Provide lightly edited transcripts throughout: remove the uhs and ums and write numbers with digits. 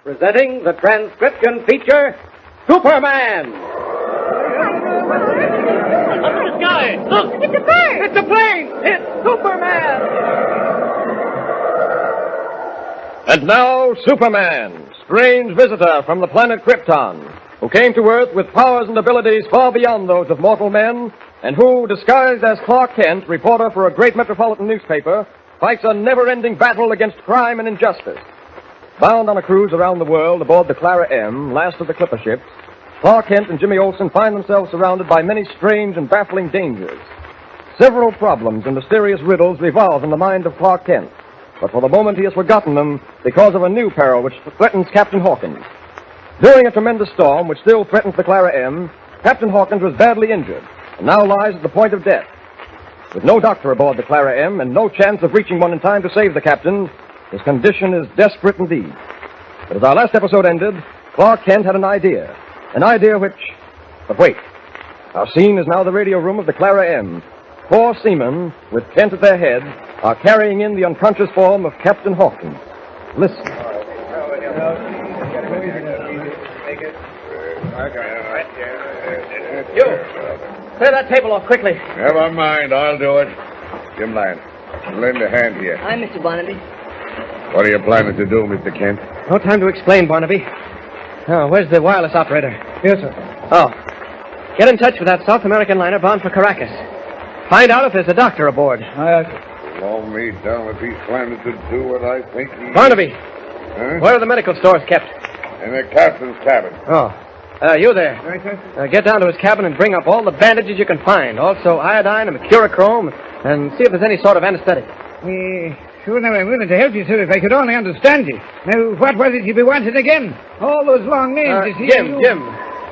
presenting the transcription feature, Superman. Up in the sky! Look! It's a bird! It's a plane! It's Superman! And now, Superman, strange visitor from the planet Krypton, who came to Earth with powers and abilities far beyond those of mortal men, and who, disguised as Clark Kent, reporter for a great metropolitan newspaper, fights a never-ending battle against crime and injustice. Bound on a cruise around the world aboard the Clara M, last of the clipper ships, Clark Kent and Jimmy Olsen find themselves surrounded by many strange and baffling dangers. Several problems and mysterious riddles revolve in the mind of Clark Kent, but for the moment he has forgotten them because of a new peril which threatens Captain Hawkins. During a tremendous storm which still threatens the Clara M, Captain Hawkins was badly injured and now lies at the point of death. With no doctor aboard the Clara M and no chance of reaching one in time to save the captain, his condition is desperate indeed. But as our last episode ended, Clark Kent had an idea which... But wait. Our scene is now the radio room of the Clara M. 4 seamen, with Kent at their head, are carrying in the unconscious form of Captain Hawkins. Listen. You! Clear that table off quickly. Never mind, I'll do it. Jim Lyon, lend a hand here. Hi, Mr. Barnaby. What are you planning to do, Mr. Kent? No time to explain, Barnaby. Oh, where's the wireless operator? Yes, sir. Oh. Get in touch with that South American liner bound for Caracas. Find out if there's a doctor aboard. Aye, sir. Blow me down if he's planning to do what I think he... Barnaby, Huh? where are the medical stores kept? In the captain's cabin. Oh. You there. Right, sir. Get down to his cabin and bring up all the bandages you can find. Also iodine and mercurochrome, and see if there's any sort of anesthetic. Sure, now I'm willing to help you, sir, if I could only understand you. Now, what was it you be wanting again? All those long names, you see. Jim,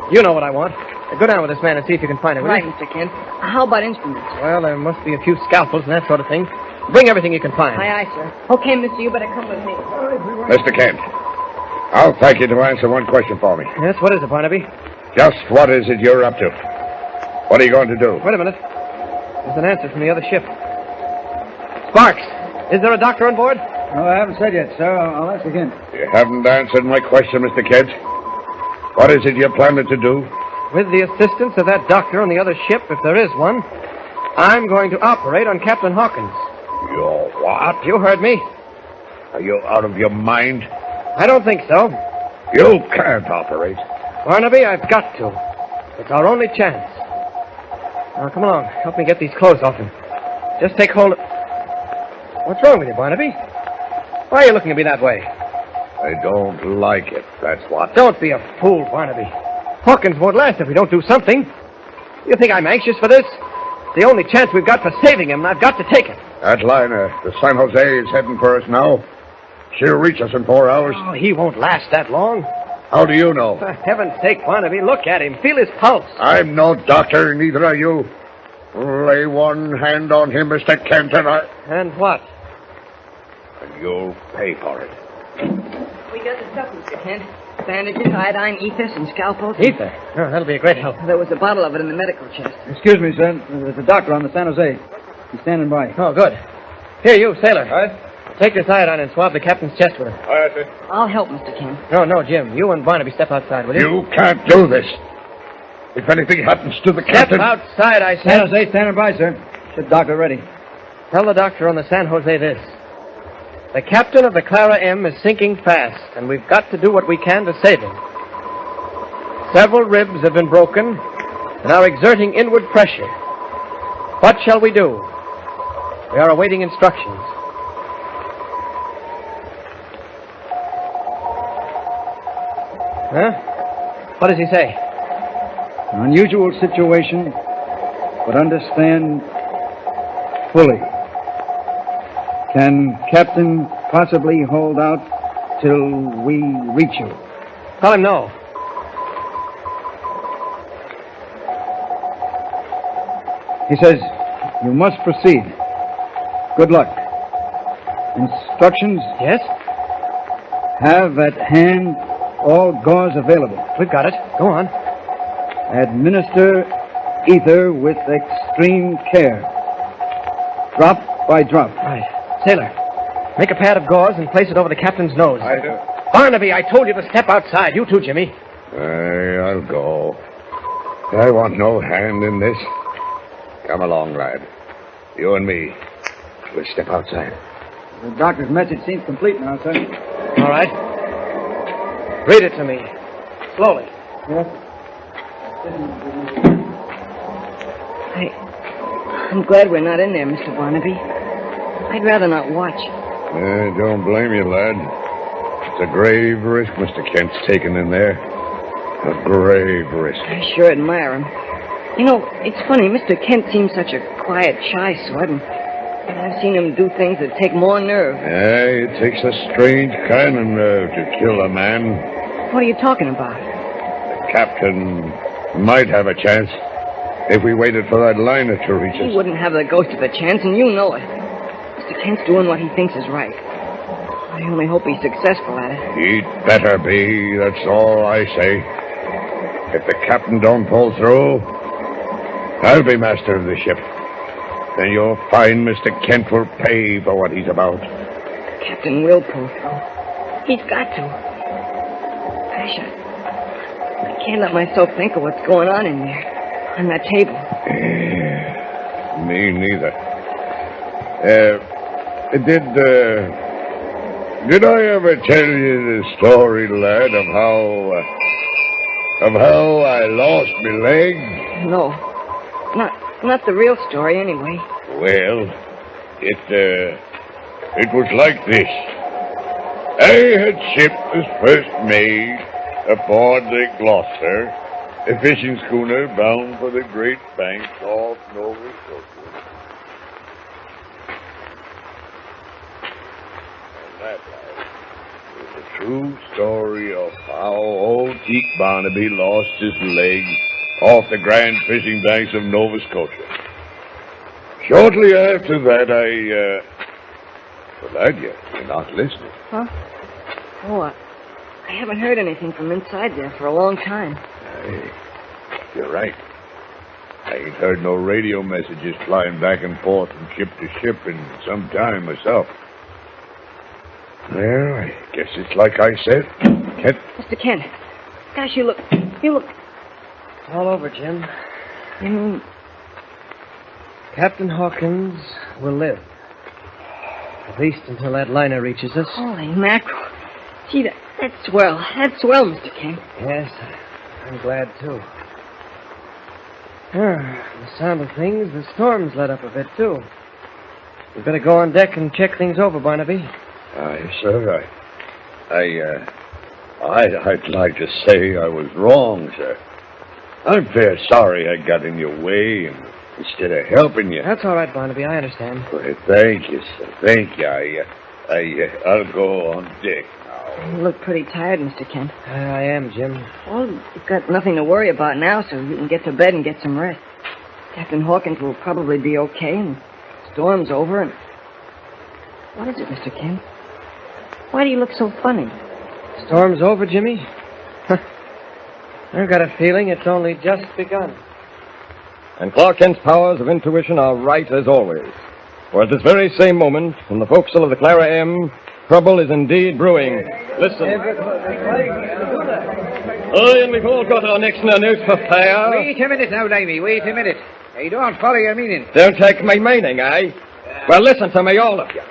you know what I want. Go down with this man and see if you can find it, will Right, you? Mr. Kent. How about instruments? Well, there must be a few scalpels and that sort of thing. Bring everything you can find. Aye, sir. Okay, mister, you better come with me. Mr. Kent, I'll thank you to answer one question for me. Yes, what is it, Barnaby? Just what is it you're up to? What are you going to do? Wait a minute. There's an answer from the other ship. Sparks, is there a doctor on board? No, I haven't said yet, sir. I'll ask again. You haven't answered my question, Mr. Kent. What is it you're planning to do? With the assistance of that doctor on the other ship, if there is one, I'm going to operate on Captain Hawkins. You're what? You heard me. Are you out of your mind? I don't think so. You can't operate. Barnaby, I've got to. It's our only chance. Now, come along. Help me get these clothes off him. Just take hold of... What's wrong with you, Barnaby? Why are you looking at me that way? I don't like it, that's what. Don't be a fool, Barnaby. Hawkins won't last if we don't do something. You think I'm anxious for this? It's the only chance we've got for saving him, and I've got to take it. That liner, the San Jose, is heading for us now. She'll reach us in 4 hours. Oh, he won't last that long. How do you know? For heaven's sake, Barnaby, look at him. Feel his pulse. I'm no doctor, neither are you. Lay one hand on him, Mr. Kent, and I... And what? And you'll pay for it. We got the stuff, Mr. Kent. Bandages, iodine, ether, some scalpels. Ether? Oh, that'll be a great help. There was a bottle of it in the medical chest. Excuse me, sir. There's a doctor on the San Jose. He's standing by. Oh, good. Here, you, sailor. Take this iodine and swab the captain's chest with it. I'll help, Mr. Kent. No, Jim. You and Barnaby step outside, will you? You can't do this. If anything happens to the Step captain... outside, I San said. Jose, standing by, sir. Should doctor ready. Tell the doctor on the San Jose this. The captain of the Clara M is sinking fast, and we've got to do what we can to save him. Several ribs have been broken and are exerting inward pressure. What shall we do? We are awaiting instructions. Huh? What does he say? An unusual situation, but understand fully. Can Captain possibly hold out till we reach you? Tell him no. He says, you must proceed. Good luck. Instructions? Yes? Have at hand all gauze available. We've got it. Go on. Administer ether with extreme care. Drop by drop. Right. Sailor, make a pad of gauze and place it over the captain's nose. I do. Barnaby, I told you to step outside. You too, Jimmy. I'll go. I want no hand in this. Come along, lad. You and me. We'll step outside. The doctor's message seems complete now, son. All right. Read it to me. Slowly. Yes. I'm glad we're not in there, Mr. Barnaby. I'd rather not watch. Don't blame you, lad. It's a grave risk Mr. Kent's taken in there. A grave risk. I sure admire him. You know, it's funny, Mr. Kent seems such a quiet, shy sort, and I've seen him do things that take more nerve. It takes a strange kind of nerve to kill a man. What are you talking about? The captain might have a chance if we waited for that liner to reach us. He wouldn't have the ghost of a chance, and you know it. Mr. Kent's doing what he thinks is right. I only hope he's successful at it. He'd better be, that's all I say. If the captain don't pull through, I'll be master of the ship. Then you'll find Mr. Kent will pay for what he's about. Captain will pull through. He's got to. Gosh, I can't let myself think of what's going on in there, on that table. Me neither. Did I ever tell you the story, lad, of how I lost my leg? No, not the real story, anyway. Well, it was like this. I had shipped as first mate aboard the Gloucester, a fishing schooner bound for the Great Banks off Nova Scotia. And that, lad, is the true story of how old Teak Barnaby lost his leg off the grand fishing banks of Nova Scotia. Shortly after that, Well, lad, you're not listening. Huh? Oh, I haven't heard anything from inside there for a long time. Hey, you're right. I ain't heard no radio messages flying back and forth from ship to ship in some time myself. Well, I guess it's like I said. Kent. Mr. Kent. Gosh, you look... All over, Jim. You mean... Captain Hawkins will live. At least until that liner reaches us. Holy mackerel. Gee, that's swell. That's swell, Mr. Kent. Yes, I'm glad, too. The sound of things, the storm's let up a bit, too. We'd better go on deck and check things over, Barnaby. Aye, sir. I'd like to say I was wrong, sir. I'm fair sorry I got in your way instead of helping you. That's all right, Barnaby. I understand. Well, thank you, sir. Thank you. I'll go on deck now. You look pretty tired, Mr. Kent. I am, Jim. Well, you've got nothing to worry about now, so you can get to bed and get some rest. Captain Hawkins will probably be okay, and the storm's over, and... What is it, Mr. Kent? Why do you look so funny? Storm's over, Jimmy? I've got a feeling it's only just begun. And Clark Kent's powers of intuition are right as always. For at this very same moment, from the forecastle of the Clara M, trouble is indeed brewing. Listen. Oh, and we've all got our necks in a noose for fire. Wait a minute now, Davy. Wait a minute. I don't follow your meaning. Don't take my meaning, eh? Well, listen to me, all of you.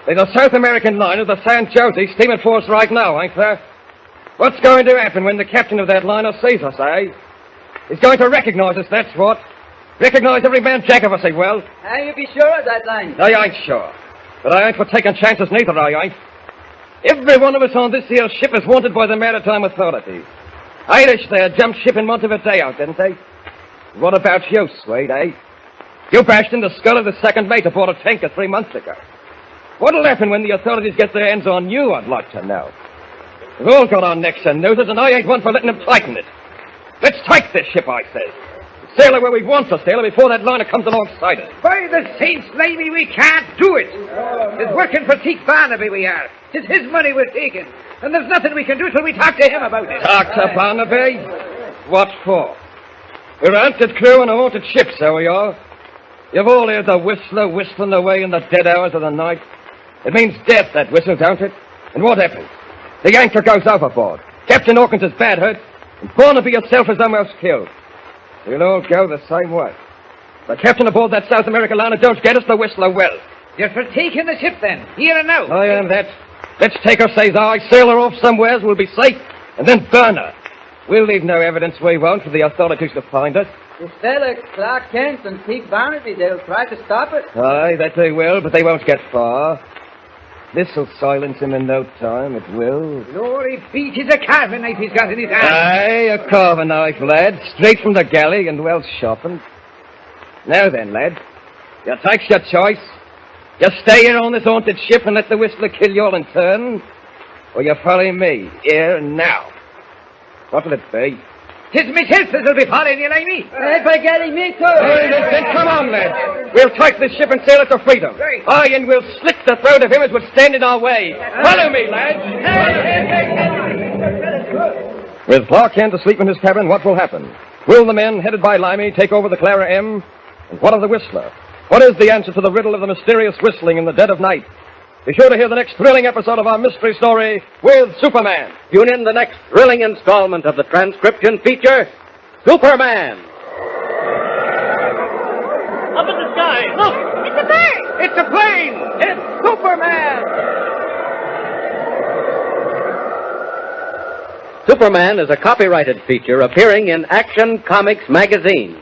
There's a South American liner, the San Jose, steaming for us right now, ain't there? What's going to happen when the captain of that liner sees us, eh? He's going to recognize us, that's what. Recognize every man jack of us, he will. Are you be sure of that line? I ain't sure. But I ain't for taking chances neither, I ain't. Every one of us on this here ship is wanted by the maritime authorities. Irish there jumped ship in Montevideo, didn't they? What about you, Swede, eh? You bashed in the skull of the second mate aboard a tanker 3 months ago. What'll happen when the authorities get their hands on you, I'd like to know. We've all got our necks and noses, and I ain't one for letting them tighten it. Let's take this ship, I says. Sail her where we want to sail her before that liner comes alongside us. By the saints, Davy, we can't do it. It's working for Teak Barnaby we are. It's his money we're taking. And there's nothing we can do till we talk to him about it. Talk to Barnaby? What for? We're a haunted crew and a haunted ship, so we are. You've all heard the whistler whistling away in the dead hours of the night. It means death, that whistle, don't it? And what happens? The anchor goes overboard. Captain Hawkins is bad hurt, and Barnaby herself is almost killed. We'll all go the same way. The captain aboard that South American liner don't get us the Whistler well. You're for taking the ship then, here and now. I am that. Let's take her, says I, sail her off somewheres, we'll be safe, and then burn her. We'll leave no evidence we won't for the authorities to find us. Instead of Clark Kent and Teague Barnaby, they'll try to stop it. Aye, that they will, but they won't get far. This'll silence him in no time, it will. Glory be, 'tis a carving knife he's got in his hand. Aye, a carving knife, lad, straight from the galley and well sharpened. Now then, lad, you take your choice. You stay here on this haunted ship and let the Whistler kill you all in turn, or you follow me, here and now. What'll it be? 'Tis myself that'll be following you, Amy. By getting me too. Hey, then come on, lad. We'll take this ship and sail it to freedom. Right. Aye, and we'll slit the throat of him as would stand in our way. Follow me, lad. With Clark Kent asleep in his cabin, what will happen? Will the men headed by Limey take over the Clara M? And what of the Whistler? What is the answer to the riddle of the mysterious whistling in the dead of night? Be sure to hear the next thrilling episode of our mystery story with Superman. Tune in the next thrilling installment of the transcription feature, Superman. Up in the sky, look! It's a bird! It's a plane! It's Superman! Superman is a copyrighted feature appearing in Action Comics magazine.